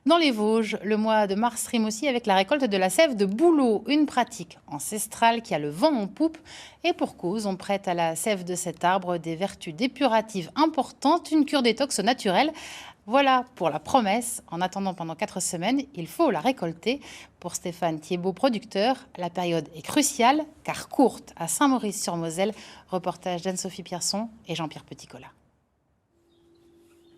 Dans les Vosges, le mois de mars rime aussi avec la récolte de la sève de bouleau, une pratique ancestrale qui a le vent en poupe. Et pour cause, on prête à la sève de cet arbre des vertus dépuratives importantes, une cure détox naturelle. Voilà pour la promesse. En attendant pendant 4 semaines, il faut la récolter. Pour Stéphane Thiebaud, producteur, la période est cruciale car courte à Saint-Maurice-sur-Moselle. Reportage d'Anne-Sophie Pierson et Jean-Pierre Petitcola.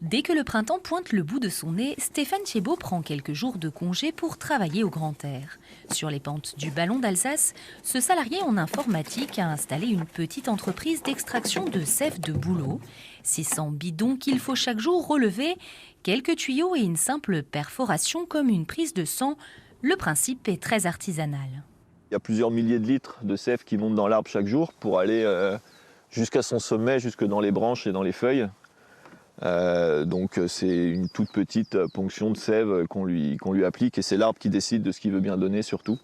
Dès que le printemps pointe le bout de son nez, Stéphane Thiebaud prend quelques jours de congé pour travailler au grand air. Sur les pentes du Ballon d'Alsace, ce salarié en informatique a installé une petite entreprise d'extraction de sève de bouleau. 600 bidons qu'il faut chaque jour relever, quelques tuyaux et une simple perforation comme une prise de sang. Le principe est très artisanal. Il y a plusieurs milliers de litres de sève qui montent dans l'arbre chaque jour pour aller jusqu'à son sommet, jusque dans les branches et dans les feuilles. Donc c'est une toute petite ponction de sève qu'on lui applique et c'est l'arbre qui décide de ce qu'il veut bien donner surtout.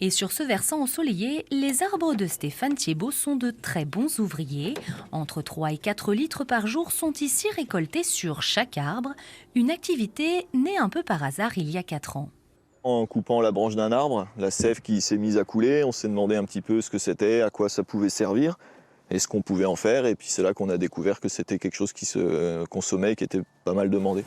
Et sur ce versant ensoleillé, les arbres de Stéphane Thiebaud sont de très bons ouvriers. Entre 3 et 4 litres par jour sont ici récoltés sur chaque arbre. Une activité née un peu par hasard il y a 4 ans. En coupant la branche d'un arbre, la sève qui s'est mise à couler, on s'est demandé un petit peu ce que c'était, à quoi ça pouvait servir et ce qu'on pouvait en faire. Et puis c'est là qu'on a découvert que c'était quelque chose qui se consommait et qui était pas mal demandé.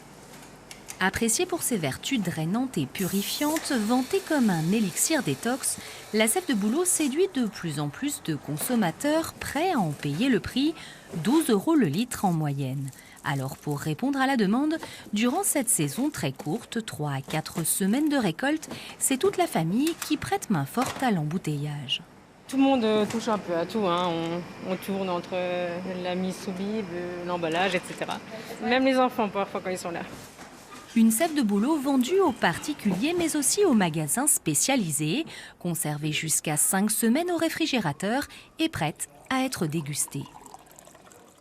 Appréciée pour ses vertus drainantes et purifiantes, vantée comme un élixir détox, la sève de bouleau séduit de plus en plus de consommateurs prêts à en payer le prix, 12 € le litre en moyenne. Alors pour répondre à la demande, durant cette saison très courte, 3 à 4 semaines de récolte, c'est toute la famille qui prête main forte à l'embouteillage. Tout le monde touche un peu à tout, hein. On tourne entre la mise sous bib, l'emballage, etc. Même les enfants parfois quand ils sont là. Une sève de bouleau vendue aux particuliers mais aussi aux magasins spécialisés, conservée jusqu'à 5 semaines au réfrigérateur et prête à être dégustée.